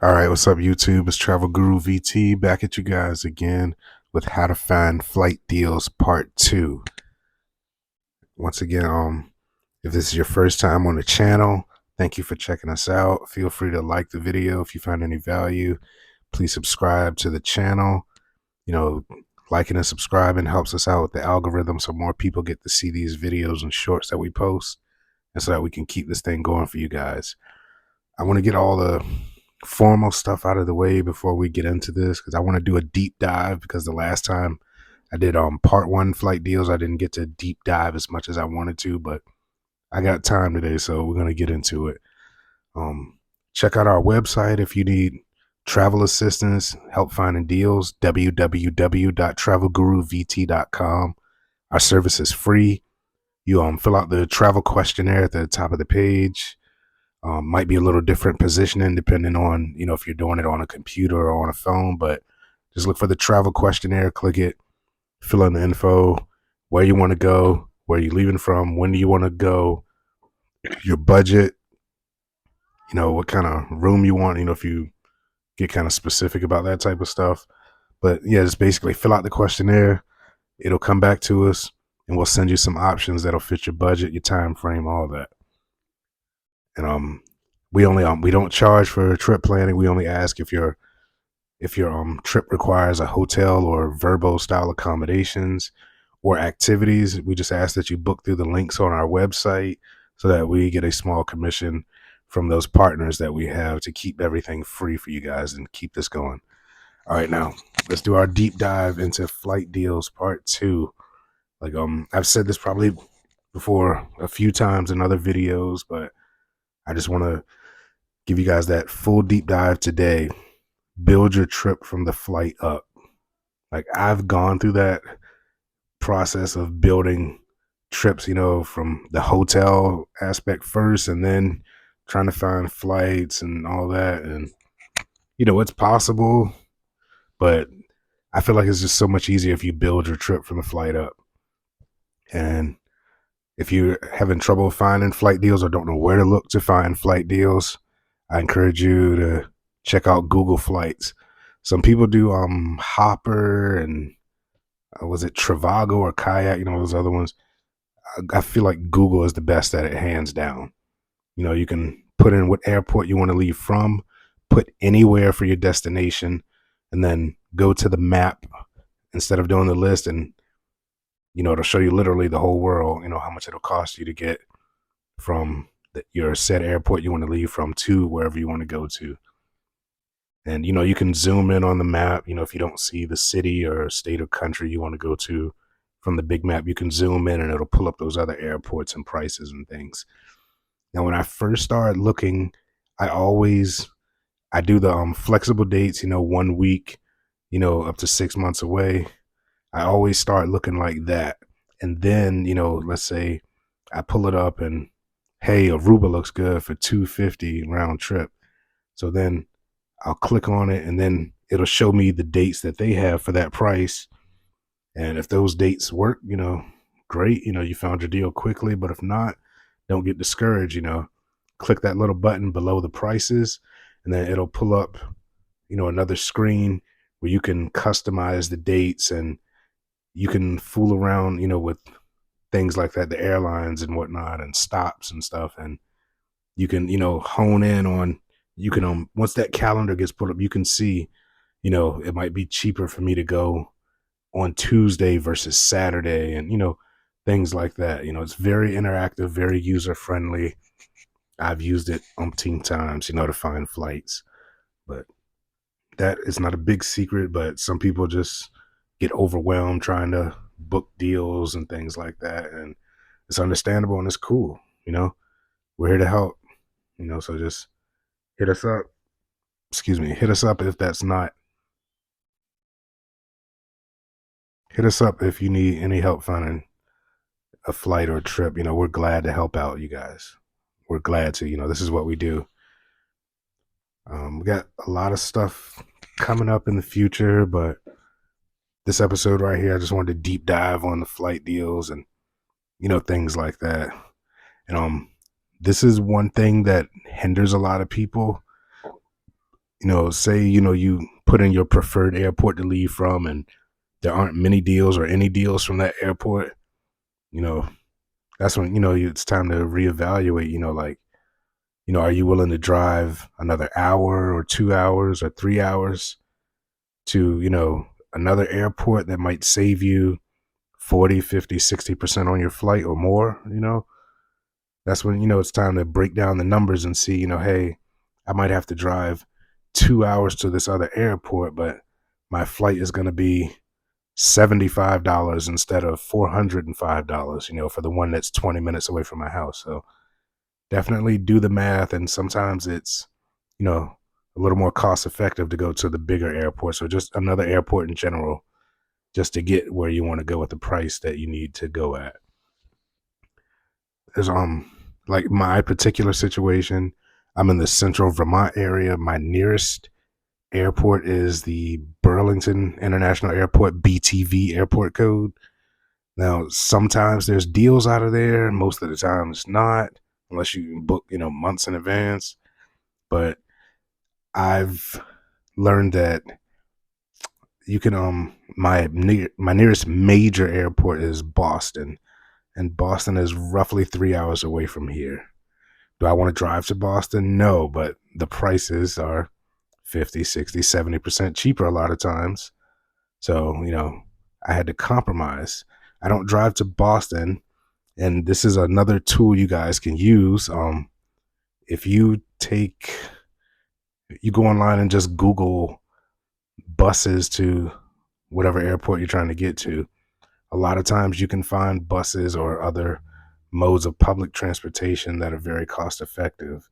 All right, what's up, YouTube? It's Travel Guru VT back at you guys again with how to find flight deals part 2. Once again, if this is your first time on the channel, thank you for checking us out. Feel free to like the video if you find any value. Please subscribe to the channel. You know, liking and subscribing helps us out with the algorithm so more people get to see these videos and shorts that we post, and so that we can keep this thing going for you guys. I want to get all the formal stuff out of the way before we get into this, because I want to do a deep dive, because the last time I did part 1 flight deals, I didn't get to deep dive as much as I wanted to, but I got time today, so we're going to get into it. Check out our website if you need travel assistance, help finding deals, www.travelguruvt.com. Our service is free. You fill out the travel questionnaire at the top of the page. Might be a little different positioning depending on, if you're doing it on a computer or on a phone, but just look for the travel questionnaire, click it, fill in the info, where you want to go, where you're leaving from, when do you want to go, your budget, what kind of room you want, if you get kind of specific about that type of stuff. But yeah, just basically fill out the questionnaire. It'll come back to us and we'll send you some options that'll fit your budget, your time frame, all that. And we don't charge for trip planning. We only ask if your trip requires a hotel or Vrbo style accommodations or activities. We just ask that you book through the links on our website so that we get a small commission from those partners that we have to keep everything free for you guys and keep this going. All right, now let's do our deep dive into flight deals part 2. Like I've said this probably before a few times in other videos, but I just want to give you guys that full deep dive today. Build your trip from the flight up. Like, I've gone through that process of building trips, from the hotel aspect first and then trying to find flights and all that. And, it's possible, but I feel like it's just so much easier if you build your trip from the flight up. And if you're having trouble finding flight deals or don't know where to look to find flight deals, I encourage you to check out Google Flights. Some people do Hopper and was it Trivago or Kayak, those other ones. I feel like Google is the best at it, hands down. You can put in what airport you want to leave from, put anywhere for your destination, and then go to the map instead of doing the list, and it'll show you literally the whole world, how much it'll cost you to get from your set airport you want to leave from to wherever you want to go to. And, you can zoom in on the map, if you don't see the city or state or country you want to go to from the big map, you can zoom in and it'll pull up those other airports and prices and things. Now, when I first started looking, I do the flexible dates, 1 week, up to 6 months away. I always start looking like that. And then, let's say I pull it up and, hey, Aruba looks good for $250 round trip. So then I'll click on it and then it'll show me the dates that they have for that price. And if those dates work, great, you found your deal quickly. But if not, don't get discouraged, click that little button below the prices and then it'll pull up, another screen where you can customize the dates and you can fool around, with things like that, the airlines and whatnot and stops and stuff. And you can, hone in on, you can, once that calendar gets put up, you can see, it might be cheaper for me to go on Tuesday versus Saturday and, things like that. It's very interactive, very user friendly. I've used it umpteen times, to find flights, but that is not a big secret, but some people just get overwhelmed trying to book deals and things like that. And it's understandable and it's cool. We're here to help, so just hit us up. Hit us up if that's not. Hit us up if you need any help finding a flight or a trip. We're glad to help out you guys. We're glad to, this is what we do. We got a lot of stuff coming up in the future, but this episode right here, I just wanted to deep dive on the flight deals and, things like that. And this is one thing that hinders a lot of people Say, you put in your preferred airport to leave from and there aren't many deals or any deals from that airport, you know, that's when, it's time to reevaluate, like, are you willing to drive another hour or 2 hours or 3 hours to, another airport that might save you 40, 50, 60% on your flight or more, that's when, it's time to break down the numbers and see, hey, I might have to drive 2 hours to this other airport, but my flight is going to be $75 instead of $405, for the one that's 20 minutes away from my house. So definitely do the math. And sometimes it's, a little more cost effective to go to the bigger airports or just another airport in general, just to get where you want to go at the price that you need to go at. There's like my particular situation, I'm in the central Vermont area. My nearest airport is the Burlington International Airport, BTV airport code. Now, sometimes there's deals out of there. Most of the time, it's not, unless you can book, months in advance. But I've learned that you can my nearest major airport is Boston, and Boston is roughly 3 hours away from here. Do I want to drive to Boston? No, but the prices are 50, 60, 70% cheaper a lot of times. So, I had to compromise. I don't drive to Boston, and this is another tool you guys can use. If you go online and just Google buses to whatever airport you're trying to get to, a lot of times you can find buses or other modes of public transportation that are very cost effective.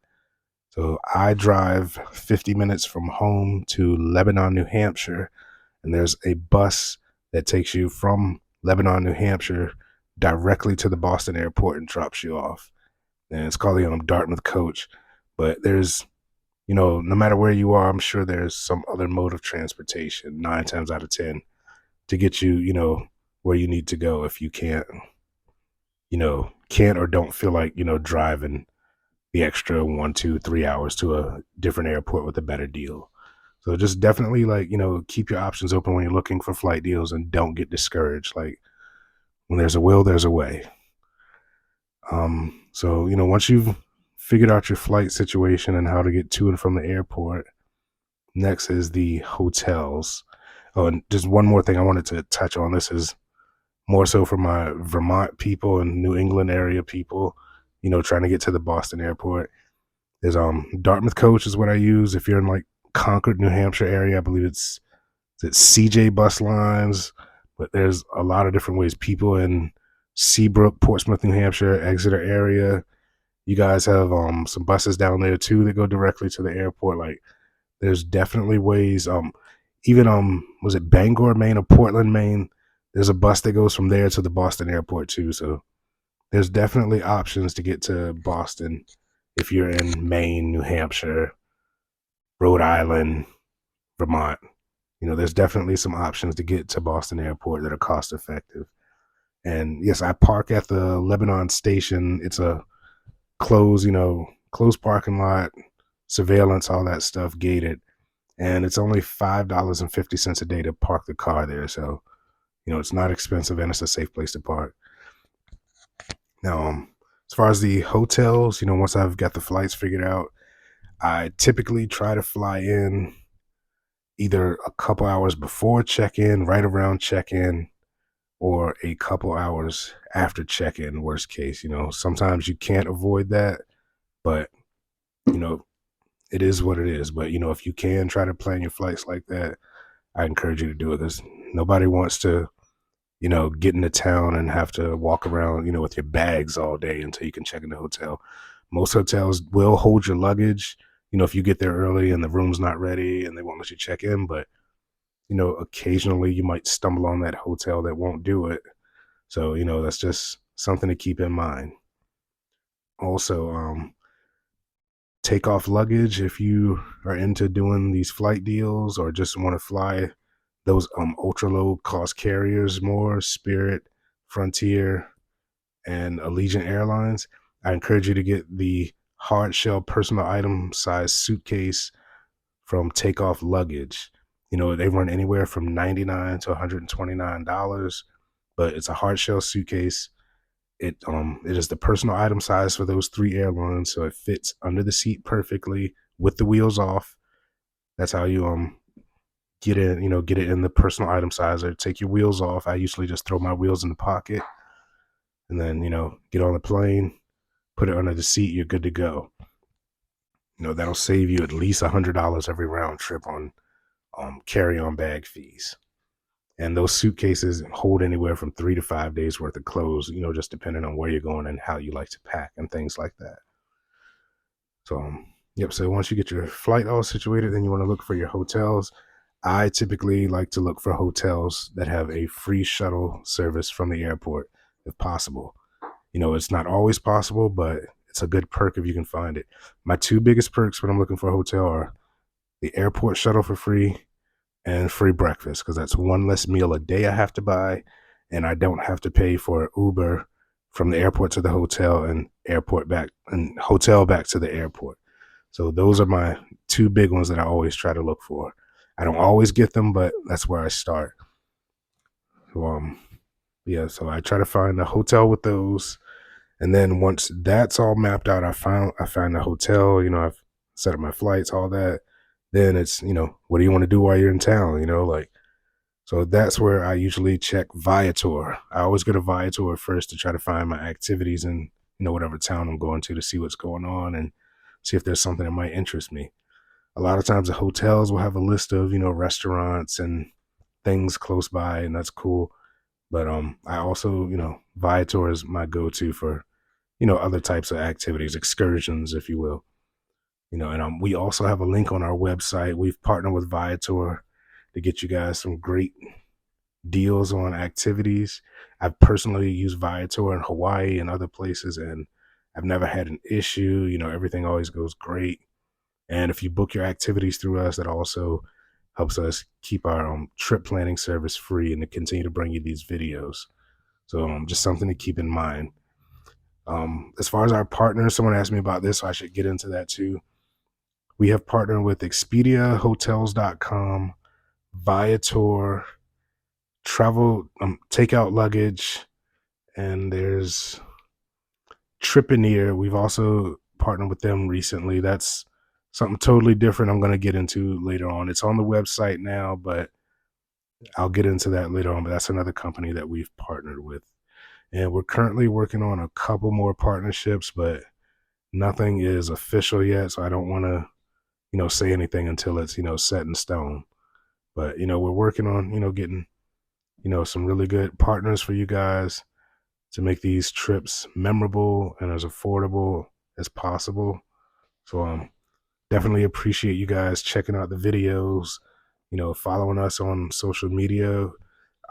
So I drive 50 minutes from home to Lebanon, New Hampshire, and there's a bus that takes you from Lebanon, New Hampshire directly to the Boston airport and drops you off. And it's called the Dartmouth Coach. But there's, no matter where you are, I'm sure there's some other mode of transportation, 9 times out of 10, to get you, where you need to go if you can't or don't feel like, driving the extra 1, 2, 3 hours to a different airport with a better deal. So just definitely keep your options open when you're looking for flight deals and don't get discouraged. Like when there's a will, there's a way. So, once you've figured out your flight situation and how to get to and from the airport, next is the hotels. Oh, and just one more thing I wanted to touch on. This is more so for my Vermont people and New England area people, trying to get to the Boston airport. There's Dartmouth Coach is what I use. If you're in like Concord, New Hampshire area, I believe it's CJ Bus Lines, but there's a lot of different ways. People in Seabrook, Portsmouth, New Hampshire, Exeter area, you guys have some buses down there too that go directly to the airport. Like there's definitely ways. Even was it Bangor, Maine or Portland, Maine? There's a bus that goes from there to the Boston airport too. So there's definitely options to get to Boston if you're in Maine, New Hampshire, Rhode Island, Vermont. There's definitely some options to get to Boston airport that are cost effective. And yes, I park at the Lebanon station. It's a closed parking lot, surveillance, all that stuff, gated. And it's only $5.50 a day to park the car there. So, it's not expensive and it's a safe place to park. Now, as far as the hotels, once I've got the flights figured out, I typically try to fly in either a couple hours before check-in, right around check-in, or a couple hours after check-in, worst case. Sometimes you can't avoid that, but, it is what it is. But, if you can try to plan your flights like that, I encourage you to do it because nobody wants to, get into town and have to walk around, with your bags all day until you can check in the hotel. Most hotels will hold your luggage, if you get there early and the room's not ready and they won't let you check in. But, occasionally you might stumble on that hotel that won't do it. So, that's just something to keep in mind. Also, take off luggage if you are into doing these flight deals or just want to fly those ultra low cost carriers more, Spirit, Frontier, and Allegiant Airlines. I encourage you to get the hard shell personal item size suitcase from Takeoff Luggage. They run anywhere from $99 to $129, but it's a hard shell suitcase. It is the personal item size for those three airlines, so it fits under the seat perfectly with the wheels off. That's how you get it in the personal item size, or take your wheels off. I usually just throw my wheels in the pocket and then, get on the plane, put it under the seat, you're good to go. That'll save you at least $100 every round trip on carry-on bag fees. And those suitcases hold anywhere from 3 to 5 days worth of clothes, just depending on where you're going and how you like to pack and things like that. So, yep. So once you get your flight all situated, then you want to look for your hotels. I typically like to look for hotels that have a free shuttle service from the airport, if possible. It's not always possible, but it's a good perk if you can find it. My two biggest perks when I'm looking for a hotel are the airport shuttle for free and free breakfast, because that's one less meal a day I have to buy, and I don't have to pay for Uber from the airport to the hotel and hotel back to the airport. So those are my two big ones that I always try to look for. I don't always get them, but that's where I start. So I try to find a hotel with those, and then once that's all mapped out, I find a hotel. I've set up my flights, all that. Then it's, what do you want to do while you're in town? So that's where I usually check Viator. I always go to Viator first to try to find my activities in, whatever town I'm going to see what's going on and see if there's something that might interest me. A lot of times the hotels will have a list of, restaurants and things close by, and that's cool. But I also, Viator is my go-to for, other types of activities, excursions, if you will. And we also have a link on our website. We've partnered with Viator to get you guys some great deals on activities. I've personally used Viator in Hawaii and other places, and I've never had an issue. Everything always goes great. And if you book your activities through us, that also helps us keep our trip planning service free and to continue to bring you these videos. So just something to keep in mind. As far as our partners, someone asked me about this, so I should get into that too. We have partnered with Expedia, Hotels.com, Viator, Travel, Takeout Luggage, and there's Tripanier. We've also partnered with them recently. That's something totally different I'm going to get into later on. It's on the website now, but I'll get into that later on. But that's another company that we've partnered with. And we're currently working on a couple more partnerships, but nothing is official yet. So I don't want to, say anything until it's, set in stone. But, we're working on, getting, some really good partners for you guys to make these trips memorable and as affordable as possible. So definitely appreciate you guys checking out the videos, following us on social media.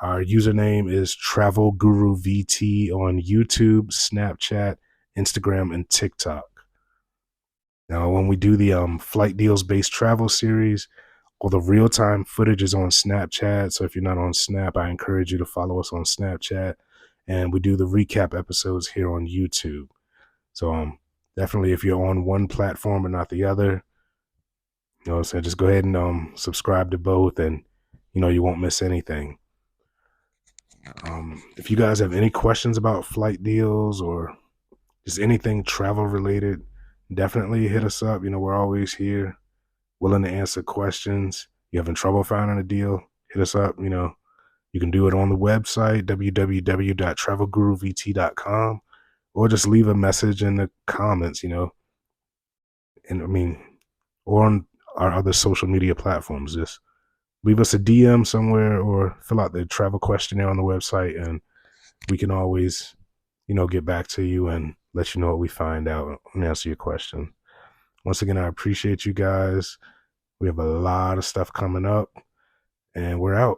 Our username is Travel Guru VT on YouTube, Snapchat, Instagram, and TikTok. Now, when we do the flight deals based travel series, all the real time footage is on Snapchat. So if you're not on Snap, I encourage you to follow us on Snapchat. And we do the recap episodes here on YouTube. So definitely, if you're on one platform but not the other, so just go ahead and subscribe to both, and you won't miss anything. If you guys have any questions about flight deals or just anything travel related, definitely hit us up. We're always here, willing to answer questions. You having trouble finding a deal, hit us up. You can do it on the website, www.travelguruvt.com, or just leave a message in the comments, or on our other social media platforms. Just leave us a DM somewhere or fill out the travel questionnaire on the website, and we can always, get back to you and let you know what we find out and answer your question. Once again, I appreciate you guys. We have a lot of stuff coming up, and we're out.